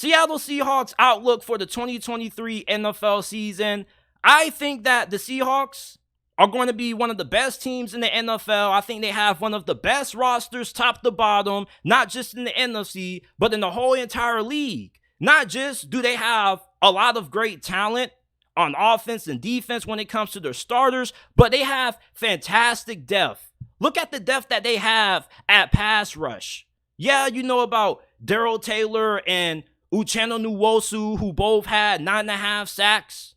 Seattle Seahawks outlook for the 2023 NFL season. I think that the Seahawks are going to be one of the best teams in the NFL. I think they have one of the best rosters top to bottom, not just in the NFC, but in the whole entire league. Not just do they have a lot of great talent on offense and defense when it comes to their starters, but they have fantastic depth. Look at the depth that they have at pass rush. Yeah, you know about Darrell Taylor and Uchenna Nwosu, who both had 9.5 sacks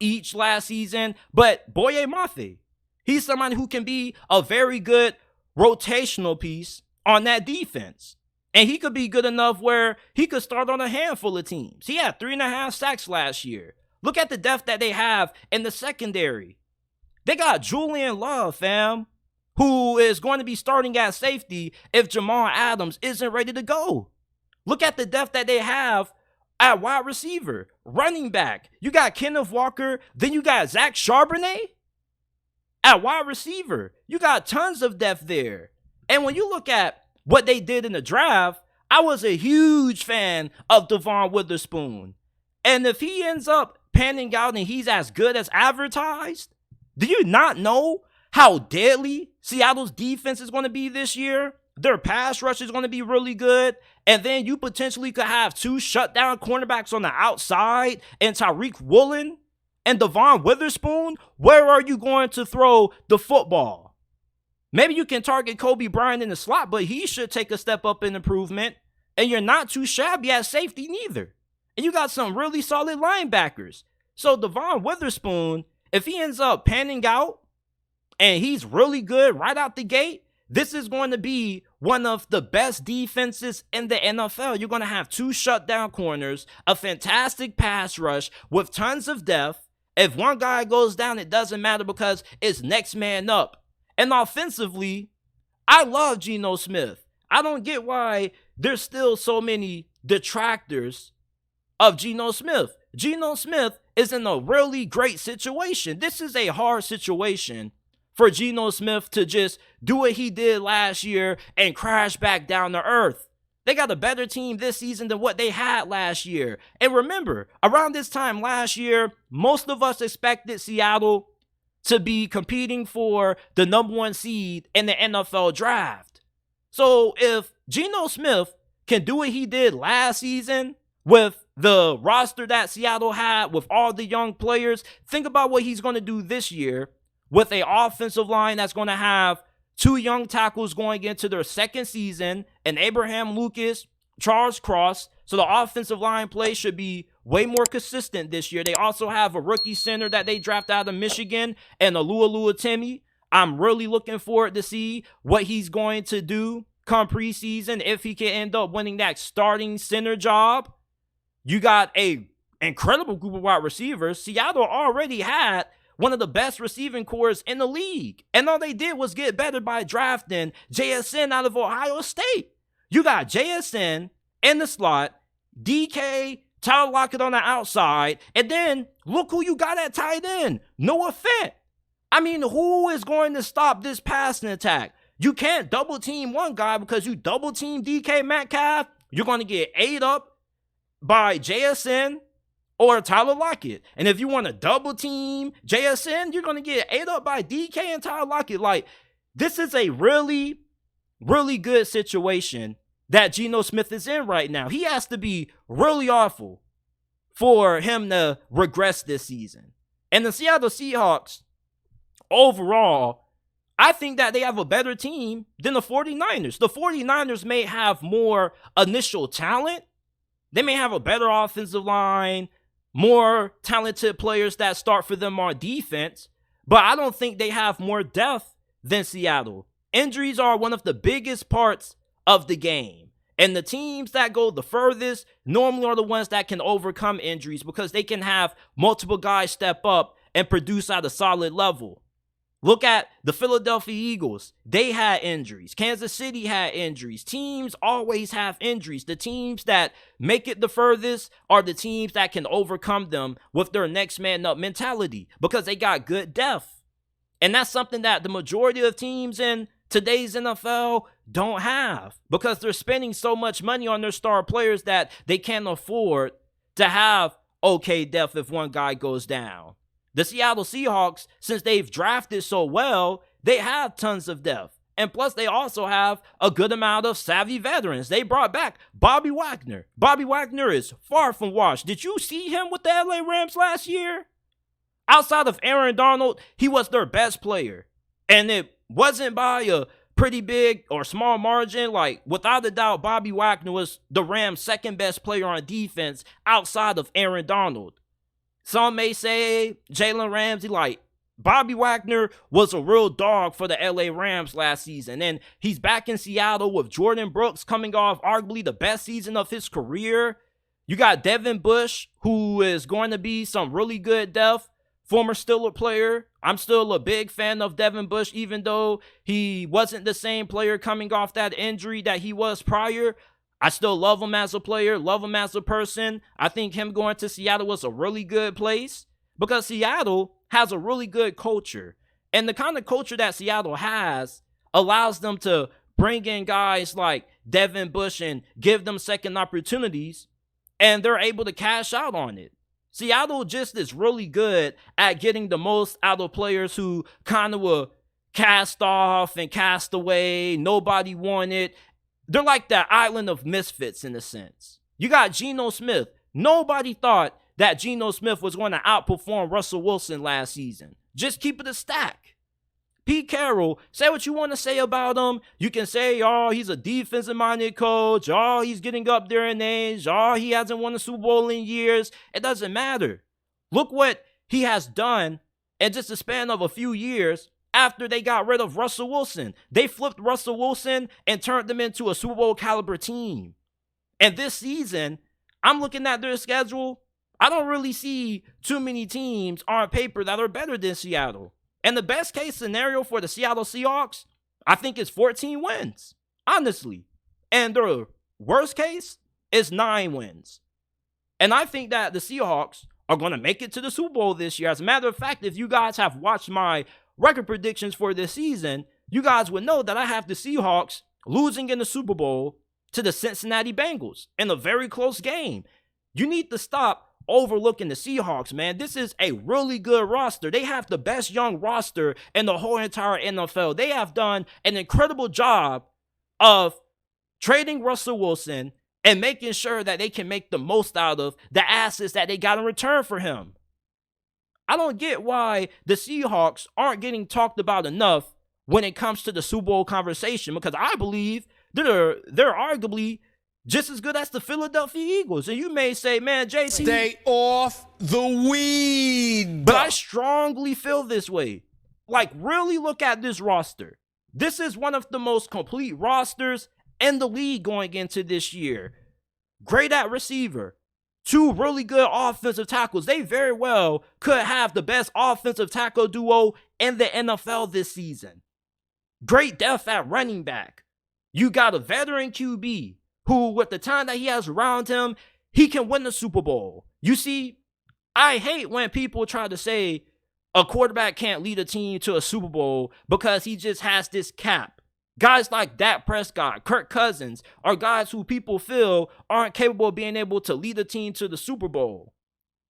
each last season. But Boye Mafe, he's someone who can be a very good rotational piece on that defense. And he could be good enough where he could start on a handful of teams. He had 3.5 sacks last year. Look at the depth that they have in the secondary. They got Julian Love, fam, who is going to be starting at safety if Jamal Adams isn't ready to go. Look at the depth that they have at wide receiver, running back. You got Kenneth Walker, then you got Zach Charbonnet at wide receiver. You got tons of depth there. And when you look at what they did in the draft, I was a huge fan of Devon Witherspoon. And if he ends up panning out and he's as good as advertised, do you not know how deadly Seattle's defense is going to be this year? Their pass rush is going to be really good. And then you potentially could have 2 shutdown cornerbacks on the outside and Tariq Woolen and Devon Witherspoon. Where are you going to throw the football? Maybe you can target Kobe Bryant in the slot, but he should take a step up in improvement. And you're not too shabby at safety neither. And you got some really solid linebackers. So Devon Witherspoon, if he ends up panning out and he's really good right out the gate, this is going to be one of the best defenses in the NFL. You're going to have 2 shutdown corners, a fantastic pass rush with tons of depth. If one guy goes down, it doesn't matter because it's next man up. And offensively, I love Geno Smith. I don't get why there's still so many detractors of Geno Smith. Geno Smith is in a really great situation. This is a hard situation for Geno Smith to just do what he did last year and crash back down to earth. They got a better team this season than what they had last year. And remember, around this time last year, most of us expected Seattle to be competing for the number 1 seed in the NFL draft. So if Geno Smith can do what he did last season with the roster that Seattle had with all the young players, think about what he's going to do this year with an offensive line that's going to have 2 young tackles going into their second season, and Abraham Lucas, Charles Cross. So the offensive line play should be way more consistent this year. They also have a rookie center that they drafted out of Michigan, and Alua Timmy. I'm really looking forward to see what he's going to do come preseason if he can end up winning that starting center job. You got a incredible group of wide receivers. Seattle already had one of the best receiving corps in the league. And all they did was get better by drafting JSN out of Ohio State. You got JSN in the slot, DK, Tyler Lockett on the outside, and then look who you got at tight end, Noah Fant. I mean, who is going to stop this passing attack? You can't double team one guy because you double team DK Metcalf, you're going to get ate up by JSN or Tyler Lockett. And if you want to double team JSN, you're going to get ate up by DK and Tyler Lockett. Like, this is a really, really good situation that Geno Smith is in right now. He has to be really awful for him to regress this season. And the Seattle Seahawks, overall, I think that they have a better team than the 49ers. The 49ers may have more initial talent. They may have a better offensive line, more talented players that start for them on defense, but I don't think they have more depth than Seattle. Injuries are one of the biggest parts of the game. And the teams that go the furthest normally are the ones that can overcome injuries because they can have multiple guys step up and produce at a solid level. Look at the Philadelphia Eagles. They had injuries. Kansas City had injuries. Teams always have injuries. The teams that make it the furthest are the teams that can overcome them with their next man up mentality because they got good depth. And that's something that the majority of teams in today's NFL don't have, because they're spending so much money on their star players that they can't afford to have okay depth if one guy goes down. The Seattle Seahawks, since they've drafted so well, they have tons of depth. And plus, they also have a good amount of savvy veterans. They brought back Bobby Wagner. Bobby Wagner is far from washed. Did you see him with the LA Rams last year? Outside of Aaron Donald, he was their best player. And it wasn't by a pretty big or small margin. Like, without a doubt, Bobby Wagner was the Rams' second best player on defense outside of Aaron Donald. Some may say Jalen Ramsey, like, Bobby Wagner was a real dog for the LA Rams last season. And he's back in Seattle with Jordan Brooks coming off arguably the best season of his career. You got Devin Bush, who is going to be some really good depth. Former Steelers player. I'm still a big fan of Devin Bush, even though he wasn't the same player coming off that injury that he was prior. I still love him as a player, love him as a person. I think him going to Seattle was a really good place because Seattle has a really good culture. And the kind of culture that Seattle has allows them to bring in guys like Devin Bush and give them second opportunities, and they're able to cash out on it. Seattle just is really good at getting the most out of players who kind of were cast off and cast away. Nobody wanted. They're like that island of misfits in a sense. You got Geno Smith. Nobody thought that Geno Smith was going to outperform Russell Wilson last season. Just keep it a stack. Pete Carroll, say what you want to say about him. You can say, oh, he's a defensive-minded coach. Oh, he's getting up there in age. Oh, he hasn't won a Super Bowl in years. It doesn't matter. Look what he has done in just a span of a few years after they got rid of Russell Wilson. They flipped Russell Wilson and turned them into a Super Bowl caliber team. And this season, I'm looking at their schedule. I don't really see too many teams on paper that are better than Seattle. And the best case scenario for the Seattle Seahawks, I think, is 14 wins, honestly. And their worst case is 9 wins. And I think that the Seahawks are going to make it to the Super Bowl this year. As a matter of fact, if you guys have watched my record predictions for this season, you guys would know that I have the Seahawks losing in the Super Bowl to the Cincinnati Bengals in a very close game. You need to stop overlooking the Seahawks, man. This is a really good roster. They have the best young roster in the whole entire NFL. They have done an incredible job of trading Russell Wilson and making sure that they can make the most out of the assets that they got in return for him. I don't get why the Seahawks aren't getting talked about enough when it comes to the Super Bowl conversation, because I believe they're arguably just as good as the Philadelphia Eagles. And you may say, man, JT, stay off the weed. But I strongly feel this way. Like, really look at this roster. This is one of the most complete rosters in the league going into this year. Great at receiver. 2 really good offensive tackles. They very well could have the best offensive tackle duo in the NFL this season. Great depth at running back. You got a veteran QB who, with the time that he has around him, he can win the Super Bowl. You see, I hate when people try to say a quarterback can't lead a team to a Super Bowl because he just has this cap. Guys like Dak Prescott, Kirk Cousins are guys who people feel aren't capable of being able to lead a team to the Super Bowl.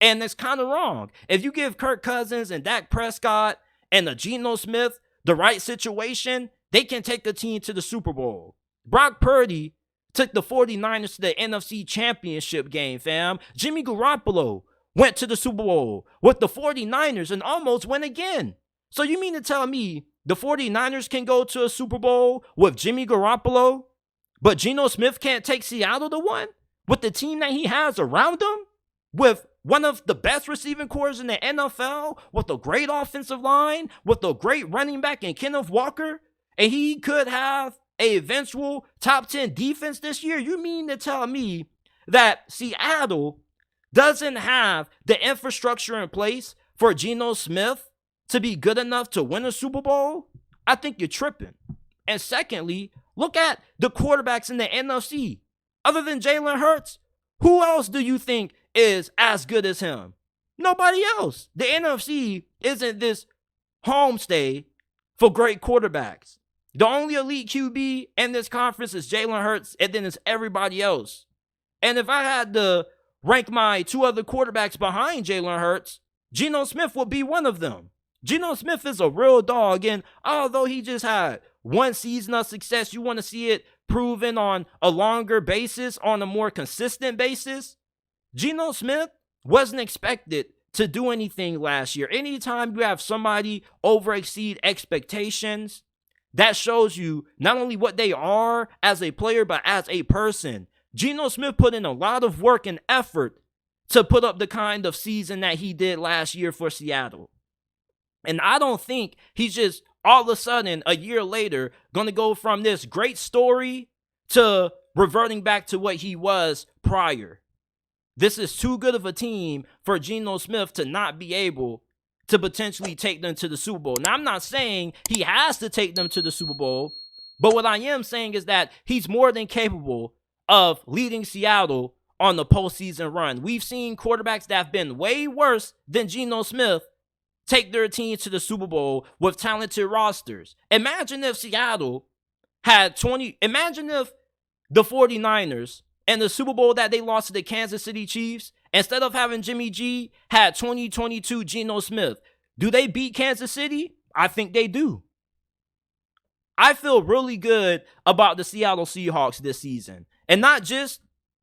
And it's kind of wrong. If you give Kirk Cousins and Dak Prescott and a Geno Smith the right situation, they can take a team to the Super Bowl. Brock Purdy took the 49ers to the NFC Championship game, fam. Jimmy Garoppolo went to the Super Bowl with the 49ers and almost went again. So you mean to tell me the 49ers can go to a Super Bowl with Jimmy Garoppolo, but Geno Smith can't take Seattle to one with the team that he has around him? With one of the best receiving corps in the NFL, with a great offensive line, with a great running back in Kenneth Walker, and he could have an eventual top 10 defense this year? You mean to tell me that Seattle doesn't have the infrastructure in place for Geno Smith to be good enough to win a Super Bowl? I think you're tripping. And secondly, look at the quarterbacks in the NFC. Other than Jalen Hurts, who else do you think is as good as him? Nobody else. The NFC isn't this homestay for great quarterbacks. The only elite QB in this conference is Jalen Hurts, and then it's everybody else. And if I had to rank my 2 other quarterbacks behind Jalen Hurts, Geno Smith would be one of them. Geno Smith is a real dog, and although he just had 1 season of success, you want to see it proven on a longer basis, on a more consistent basis. Geno Smith wasn't expected to do anything last year. Anytime you have somebody over exceed expectations, that shows you not only what they are as a player, but as a person. Geno Smith put in a lot of work and effort to put up the kind of season that he did last year for Seattle. And I don't think he's just all of a sudden, a year later, going to go from this great story to reverting back to what he was prior. This is too good of a team for Geno Smith to not be able to potentially take them to the Super Bowl. Now, I'm not saying he has to take them to the Super Bowl, but what I am saying is that he's more than capable of leading Seattle on the postseason run. We've seen quarterbacks that have been way worse than Geno Smith take their team to the Super Bowl with talented rosters. Imagine if Seattle had imagine if the 49ers and the Super Bowl that they lost to the Kansas City Chiefs, instead of having Jimmy G, had 2022 Geno Smith. Do they beat Kansas City? I think they do. I feel really good about the Seattle Seahawks this season. And not just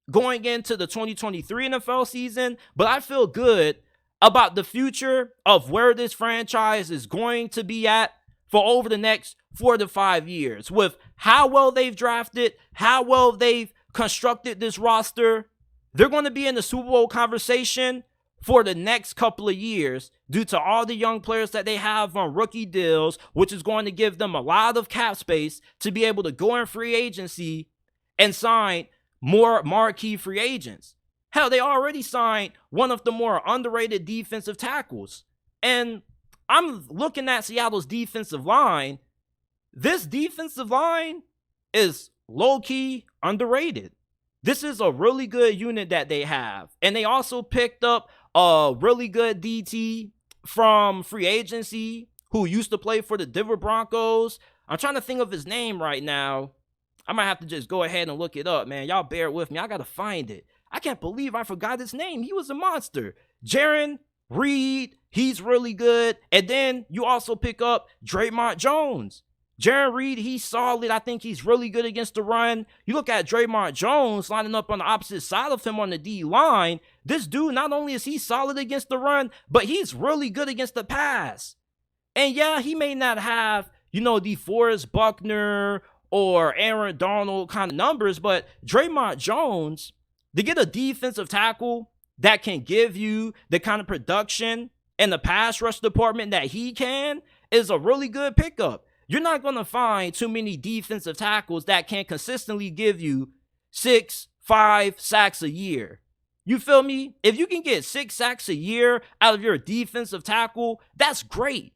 going into the 2023 NFL season, but I feel good about the future of where this franchise is going to be at for over the next 4 to 5 years. With how well they've drafted, how well they've constructed this roster, they're going to be in the Super Bowl conversation for the next couple of years due to all the young players that they have on rookie deals, which is going to give them a lot of cap space to be able to go in free agency and sign more marquee free agents. Hell, they already signed one of the more underrated defensive tackles. And I'm looking at Seattle's defensive line. This defensive line is low-key underrated. This is a really good unit that they have. And they also picked up a really good DT from free agency who used to play for the Denver Broncos. I'm trying to think of his name right now. I might have to just go ahead and look it up, man. Y'all bear with me. I got to find it. I can't believe I forgot his name. He was a monster. Jaron Reed, he's really good. And then you also pick up Draymond Jones. Jaron Reed, he's solid. I think he's really good against the run. You look at Draymond Jones lining up on the opposite side of him on the D-line. This dude, not only is he solid against the run, but he's really good against the pass. And yeah, he may not have, the DeForest Buckner or Aaron Donald kind of numbers, but Draymond Jones, to get a defensive tackle that can give you the kind of production in the pass rush department that he can, is a really good pickup. You're not going to find too many defensive tackles that can consistently give you 6-5 sacks a year. You feel me? If you can get 6 sacks a year out of your defensive tackle, that's great.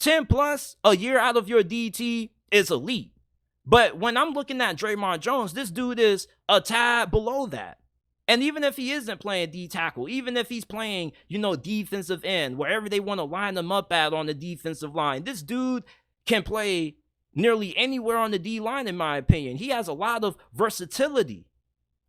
10 plus a year out of your DT is elite. But when I'm looking at Draymond Jones, this dude is a tad below that. And even if he isn't playing D tackle, even if he's playing, defensive end, wherever they want to line him up at on the defensive line, this dude can play nearly anywhere on the D line, in my opinion. He has a lot of versatility.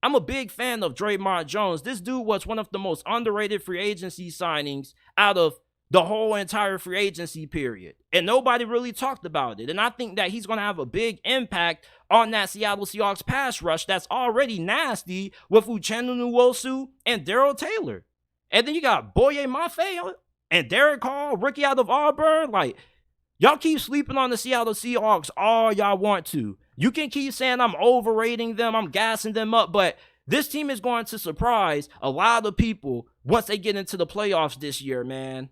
I'm a big fan of Draymond Jones. This dude was one of the most underrated free agency signings out of the whole entire free agency period. And nobody really talked about it. And I think that he's going to have a big impact on that Seattle Seahawks pass rush that's already nasty with Uchenna Nwosu and Darrell Taylor. And then you got Boye Mafe and Derek Hall, rookie out of Auburn. Like, y'all keep sleeping on the Seattle Seahawks all y'all want to. You can keep saying I'm overrating them, I'm gassing them up, but this team is going to surprise a lot of people once they get into the playoffs this year, man.